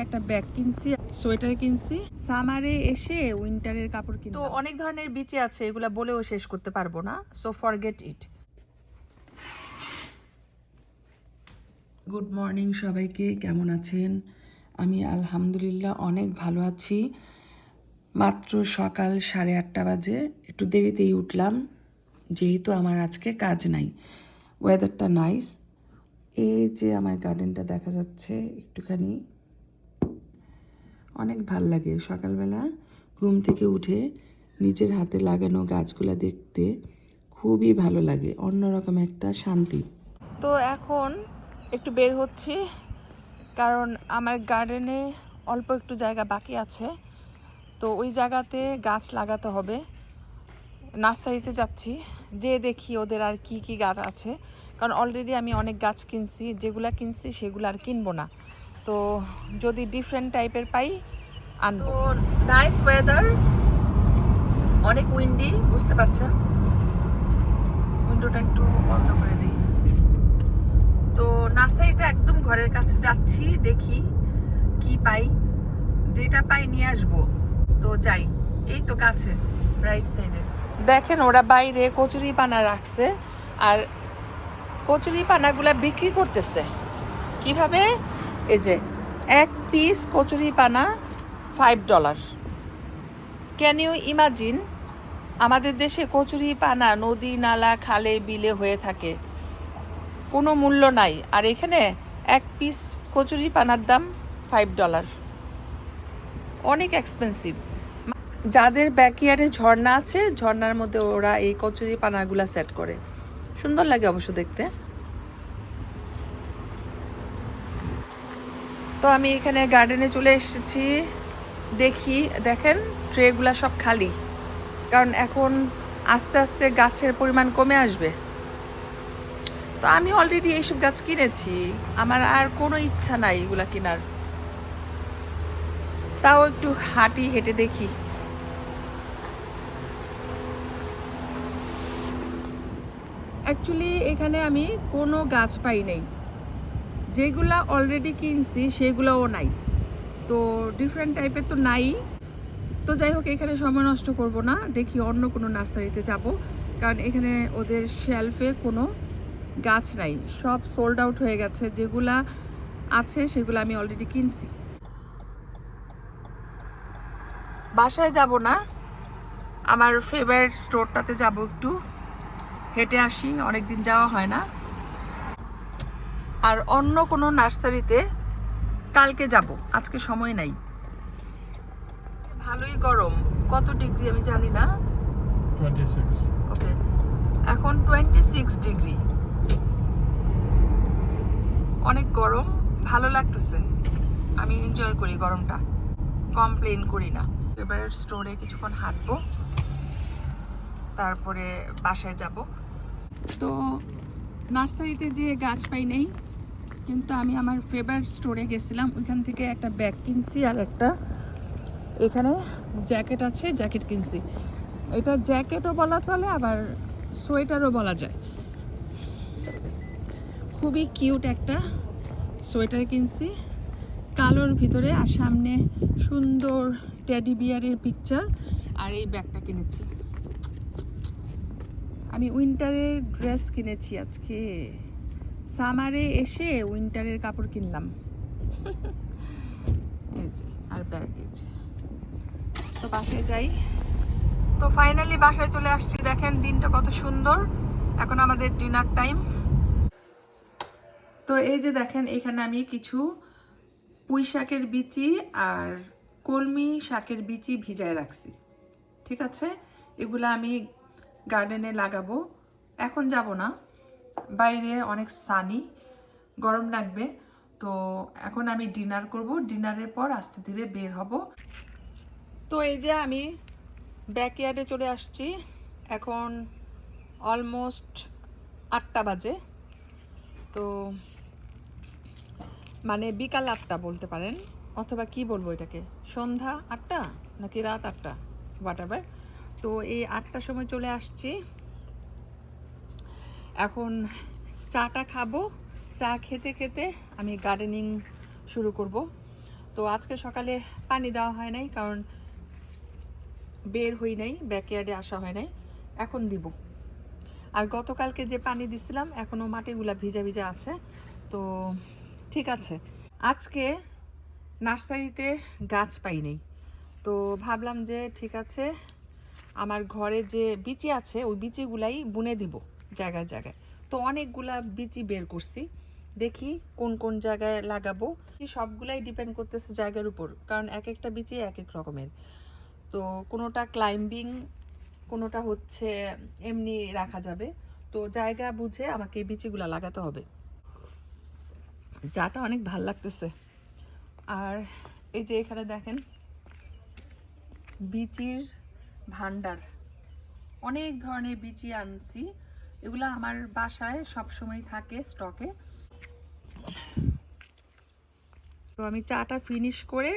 একটা ব্যাগ কিনছি, সোয়েটার কিনছি। সামারে এসে উইন্টারের কাপড় কিনলাম। তো অনেক ধরনের বিচে আছে, এগুলা বলেও শেষ করতে পারবো না, so forget it. Good morning সবাইকে, কেমন আছেন? আমি আলহামদুলিল্লাহ অনেক ভালো আছি। মাত্র সকাল 8:30 বাজে, একটু দেরিতেই উঠলাম যেহেতু আমার আজকে কাজ নাই। ওয়েদারটা নাইস। এই যে আমার গার্ডেনটা দেখা যাচ্ছে একটুখানি, অনেক ভাল লাগে সকালবেলা ঘুম থেকে উঠে নিজের হাতে লাগানো গাছগুলা দেখতে, খুবই ভালো লাগে, অন্যরকম একটা শান্তি। তো এখন একটু বের হচ্ছি, কারণ আমার গার্ডেনে অল্প একটু জায়গা বাকি আছে, তো ওই জায়গাতে গাছ লাগাতে হবে। নার্সারিতে যাচ্ছি, যে দেখি ওদের আর কি কি গাছ আছে, কারণ অলরেডি আমি অনেক গাছ কিনছি, যেগুলা কিনছি সেগুলো আর কিনবো না। তো যদি ডিফারেন্ট টাইপের পাই আনবো। নাইস ওয়েদার, অনেক উইন্ডি, বুঝতে পারছেন। উইন্ডোটা একটু বন্ধ করে দিই। তো নার্সারিটা একদম ঘরের কাছে, যাচ্ছি দেখি কি পাই, যেটা পাই নিয়ে আসবো। তো যাই, এই তো কাছে, রাইট সাইডে দেখেন ওরা বাইরে কচুরি পানা রাখছে, আর কচুরি পানাগুলা বিক্রি করতেছে কিভাবে, এই যে এক পিস কচুরি পানা $5। Can you imagine? আমাদের দেশে কচুরি পানা নদী নালা খালে বিলে হয়ে থাকে, কোনো মূল্য নাই, আর এখানে এক পিস কচুরি পানার দাম $5। অনেক এক্সপেন্সিভ। যাদের ব্যাকইয়ার্ডে ঝর্ণা আছে, ঝর্ণার মধ্যে ওরা এই কচুরি পানাগুলা সেট করে, সুন্দর লাগে অবশ্য দেখতে। তো আমি এখানে গার্ডেনে চলে এসেছি, দেখি দেখেন ট্রেগুলা সব খালি, কারণ এখন আস্তে আস্তে গাছের পরিমাণ কমে আসবে। তো আমি অলরেডি এইসব গাছ কিনেছি, আমার আর কোনো ইচ্ছা নাই এগুলা কেনার। তাও একটু হাঁটি, হেঁটে দেখি। অ্যাকচুয়ালি এখানে আমি কোনো গাছ পাই নাই, যেগুলা অলরেডি কিনছি সেগুলোও নাই, তো ডিফারেন্ট টাইপের তো নাই। তো যাই হোক, এখানে সময় নষ্ট করব না, দেখি অন্য কোনো নার্সারিতে যাব, কারণ এখানে ওদের শেলফে কোনো গাছ নাই, সব সোল্ড আউট হয়ে গেছে। যেগুলা আছে সেগুলো আমি অলরেডি কিনছি। বাসায় যাব না, আমার ফেভারিট স্টোরটাতে যাব, একটু হেঁটে আসি, অনেকদিন যাওয়া হয় না। আর অন্য কোনো নার্সারিতে কালকে যাব, আজকে সময় নাই। ভালোই গরম, কত ডিগ্রি আমি জানি না। 26. ওকে, এখন 26 ডিগ্রি, অনেক গরম, ভালো লাগতেছে, আমি এনজয় করি গরমটা, কমপ্লেন করি না। এবার স্টোরে কিছুক্ষণ হাঁটবো, তারপরে বাসায় যাব। তো নার্সারিতে যে গাছ পাই নেই, কিন্তু আমি আমার ফেভারিট স্টোরে গেছিলাম, ওইখান থেকে একটা ব্যাগ কিনছি, আর একটা এখানে জ্যাকেট আছে, জ্যাকেট কিনছি। এটা জ্যাকেটও বলা চলে, আবার সোয়েটারও বলা যায়। খুবই কিউট একটা সোয়েটার কিনছি, কালোর ভিতরে, আর সামনে সুন্দর টেডি বিয়ারের পিকচার। আর এই ব্যাগটা কিনেছি, আমি উইন্টারের ড্রেস কিনেছি আজকে, সামারে এসে উইন্টারের কাপড় কিনলাম। এই যে, আর ব্যাগ। তো বাসায় যাই। তো ফাইনালি বাসায় চলে আসছি, দেখেন দিনটা কত সুন্দর। এখন আমাদের ডিনার টাইম। তো এই যে দেখেন, এখানে আমি কিছু পুঁই শাকের বিচি আর কলমি শাকের বিচি ভিজায় রাখছি, ঠিক আছে। এগুলো আমি গার্ডেনে লাগাবো, এখন যাব না, বাইরে অনেক সানি, গরম লাগবে। তো এখন আমি ডিনার করব, ডিনারের পর আস্তে ধীরে বের হব। তো এই যে আমি ব্যাকইয়ার্ডে চলে আসছি, এখন অলমোস্ট 8টা বাজে, তো মানে বিকাল 8টা বলতে পারেন, অথবা কি বলবো এটাকে, সন্ধ্যা 8টা নাকি রাত 8টা, হোয়াটএভার। তো এই 8টার সময় চলে আসছি, এখন চাটা খাবো, চা খেতে খেতে আমি গার্ডেনিং শুরু করব। তো আজকে সকালে পানি দেওয়া হয় নাই, কারণ বের হই নাই, ব্যাকয়ার্ডে আসা হয় নাই। এখন দিব। আর গতকালকে যে পানি দিছিলাম এখনও মাটিগুলা ভিজা ভিজা আছে। তো ঠিক আছে, আজকে নার্সারিতে গাছ পাই নাই, তো ভাবলাম যে ঠিক আছে আমার ঘরে যে বিচি আছে ওই বিচিগুলাই বুনে দিব জায়গায় জায়গায়। তো অনেকগুলা বিচি বের করছি, দেখি কোন কোন জায়গায় লাগাবো। সবগুলাই ডিপেন্ড করতেছে জায়গার উপর, কারণ এক একটা বিচি এক এক রকমের। তো কোনোটা ক্লাইম্বিং, কোনোটা হচ্ছে এমনি রাখা যাবে। তো জায়গা বুঝে আমাকে এই বিচিগুলা লাগাতে হবে। চাটা অনেক ভাল লাগতেছে। আর এই যে এখানে দেখেন বিচির ভান্ডার, অনেক ধরনের বিচি আনছি। এগুলা আমার বাসায় সবসময় থাকে স্টকে। তো আমি চাটা ফিনিশ করে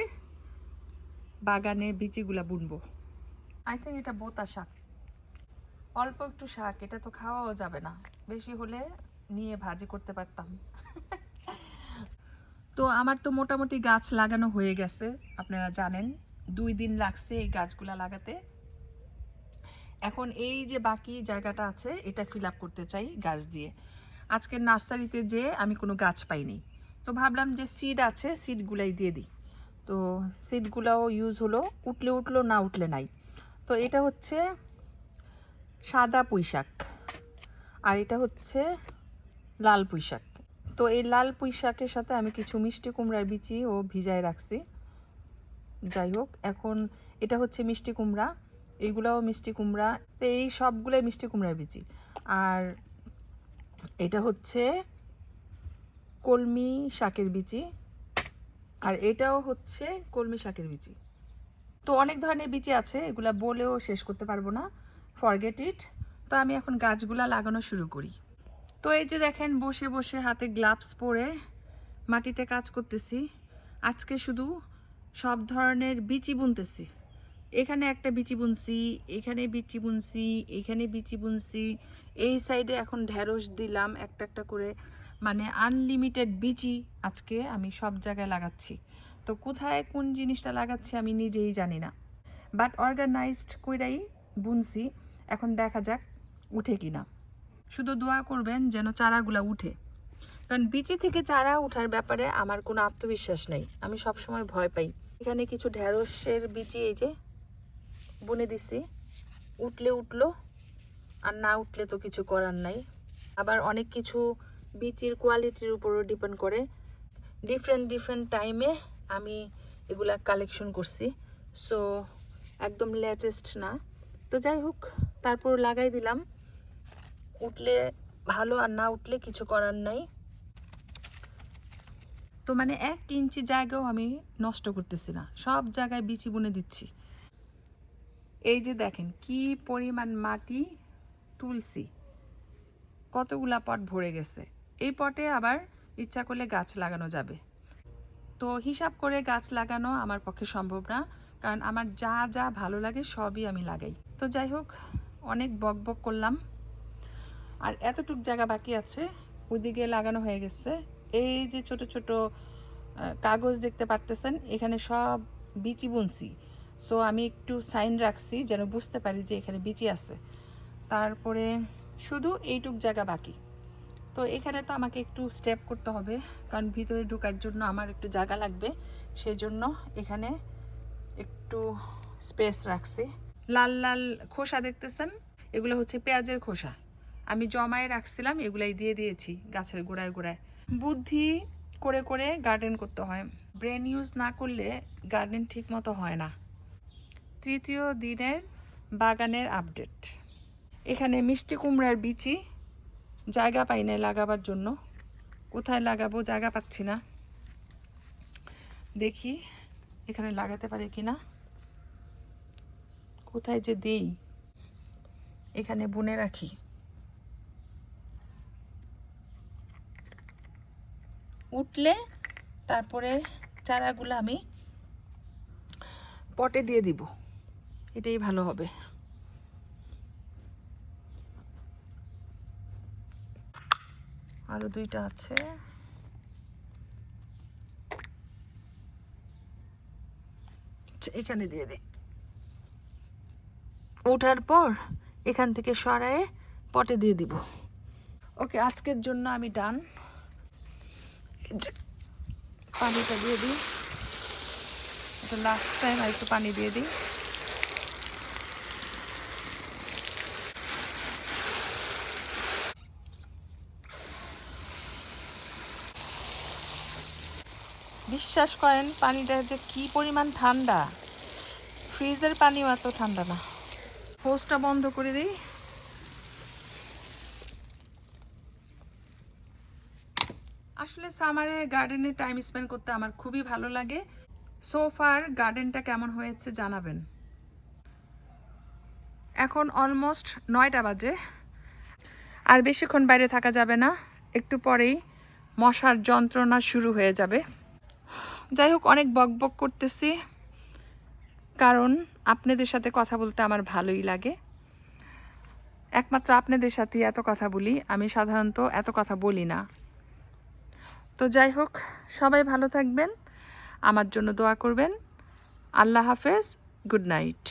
বাগানে বিচিগুলা বুনবো। আই থিঙ্ক এটা বোতা শাক, অল্প একটু শাক, এটা তো খাওয়াও যাবে না, বেশি হলে নিয়ে ভাজি করতে পারতাম। তো আমার তো মোটামুটি গাছ লাগানো হয়ে গেছে, আপনারা জানেন 2 দিন লাগছে এই গাছগুলা লাগাতে। এখন এই যে বাকি জায়গাটা আছে এটা ফিল আপ করতে চাই গাছ দিয়ে। আজকে নার্সারিতে যে আমি কোনো গাছ পাইনি, তো ভাবলাম যে সিড আছে সিডগুলাই দিয়ে দিই। তো সিডগুলাও ইউজ হলো, উঠলে উঠলো, না উঠলে নাই। তো এটা হচ্ছে সাদা পুঁইশাক আর এটা হচ্ছে লাল পুঁইশাক। তো এই লাল পুঁইশাকের সাথে আমি কিছু মিষ্টি কুমড়ার বিচি ও ভিজায় রাখছি। যাই হোক, এখন এটা হচ্ছে মিষ্টি কুমড়া, এইগুলাও মিষ্টি কুমড়া। তো এই সবগুলোই মিষ্টি কুমড়ার বিচি। আর এটা হচ্ছে কলমি শাকের বিচি, আর এটাও হচ্ছে কলমি শাকের বিচি। তো অনেক ধরনের বিচি আছে, এগুলা বলেও শেষ করতে পারবো না, ফরগেট ইট। তো আমি এখন গাছগুলা লাগানো শুরু করি। তো এই যে দেখেন বসে বসে হাতে গ্লাভস পরে মাটিতে কাজ করতেছি। আজকে শুধু সব ধরনের বিচি বুনতেছি। এখানে একটা বিচি বুনছি, এখানে বিচি বুনছি, এখানে বিচি বুনছি, এই সাইডে এখন ঢেঁড়স দিলাম একটা একটা করে। মানে আনলিমিটেড বিচি আজকে আমি সব জায়গায় লাগাচ্ছি। তো কোথায় কোন জিনিসটা লাগাচ্ছি আমি নিজেই জানি না, বাট অর্গানাইজড কইরাই বুনছি। এখন দেখা যাক উঠে কিনা। শুধু দোয়া করবেন যেন চারাগুলা উঠে, কারণ বিচি থেকে চারা ওঠার ব্যাপারে আমার কোনো আত্মবিশ্বাস নেই, আমি সবসময় ভয় পাই। এখানে কিছু ঢেঁড়সের বিচি এই যে বুনে দিছি, উঠলে উঠলো, আর না উঠলে তো কিছু করার নাই। আবার অনেক কিছু বিচির কোয়ালিটির উপরও ডিপেন্ড করে। ডিফারেন্ট ডিফারেন্ট টাইমে আমি এগুলা কালেকশন করছি, সো একদম লেটেস্ট না। তো যাই হোক, তারপর লাগাই দিলাম, উঠলে ভালো আর না উঠলে কিছু করার নাই। তো মানে 1 ইঞ্চি জায়গাও আমি নষ্ট করতেছি না, সব জায়গায় বিচি বুনে দিচ্ছি। এই যে দেখেন কি পরিমাণ মাটি তুলছি, কতগুলা পট ভরে গেছে। এই পটে আবার ইচ্ছা করলে গাছ লাগানো যাবে। তো হিসাব করে গাছ লাগানো আমার পক্ষে সম্ভব না, কারণ আমার যা যা ভালো লাগে সবই আমি লাগাই। তো যাই হোক, অনেক বক বক করলাম। আর এতটুক জায়গা বাকি আছে, ওইদিকে লাগানো হয়ে গেছে। এই যে ছোট ছোট কাগজ দেখতে পারতেছেন, এখানে সব বিচি বুনছি। সো আমি একটু সাইন রাখছি যেন বুঝতে পারি যে এখানে বিচি আছে। তারপরে শুধু এইটুক জায়গা বাকি। তো এখানে তো আমাকে একটু স্টেপ করতে হবে, কারণ ভিতরে ঢোকার জন্য আমার একটু জায়গা লাগবে, সেজন্য এখানে একটু স্পেস রাখছি। লাল লাল খোসা দেখতেছেন, এগুলো হচ্ছে পেঁয়াজের খোসা, আমি জমায়ে রাখছিলাম, এগুলাই দিয়ে দিয়েছি গাছের গোড়ায় গোড়ায়। বুদ্ধি করে করে গার্ডেন করতে হয়, ব্রেন ইউজ না করলে গার্ডেন ঠিক মতো হয় না। 3য় দিনের বাগানের আপডেট। এখানে মিষ্টি কুমড়ার বিচি, জায়গা পাই না লাগাবার জন্য, কোথায় লাগাবো জায়গা পাচ্ছি না। দেখি এখানে লাগাতে পারি কিনা, কোথায় যে দেই, এখানে বুনে রাখি। উঠলে তারপরে চারাগুলো আমি পটে দিয়ে দিব, এটাই ভালো হবে। আরো 2টা আছে। এখানে দিয়ে দিই। ওঠার পর এখান থেকে সরায়ে পটে দিয়ে দিব। ওকে, আজকের জন্য আমি ডান। পানিটা দিয়ে দিই, এটা লাস্ট টাইম, আর একটু পানি দিয়ে দিই। বিশ্বাস করেন পানিটা যে কি পরিমাণ ঠান্ডা, ফ্রিজের পানিও এত ঠান্ডা না। হোসটা বন্ধ করে দিই। আসলে সামারে গার্ডেনে টাইম স্পেন্ড করতে আমার খুবই ভালো লাগে। সো ফার গার্ডেনটা কেমন হয়েছে জানাবেন। এখন অলমোস্ট 9টা বাজে, আর বেশিক্ষণ বাইরে থাকা যাবে না, একটু পরেই মশার যন্ত্রণা শুরু হয়ে যাবে। যাই হোক, অনেক বকবক করতেছি, কারণ আপনাদের সাথে কথা বলতে আমার ভালোই লাগে। একমাত্র আপনাদের সাথে এত কথা বলি, আমি সাধারণত এত কথা বলি না। তো যাই হোক, সবাই ভালো থাকবেন, আমার জন্য দোয়া করবেন। আল্লাহ হাফেজ, গুড নাইট।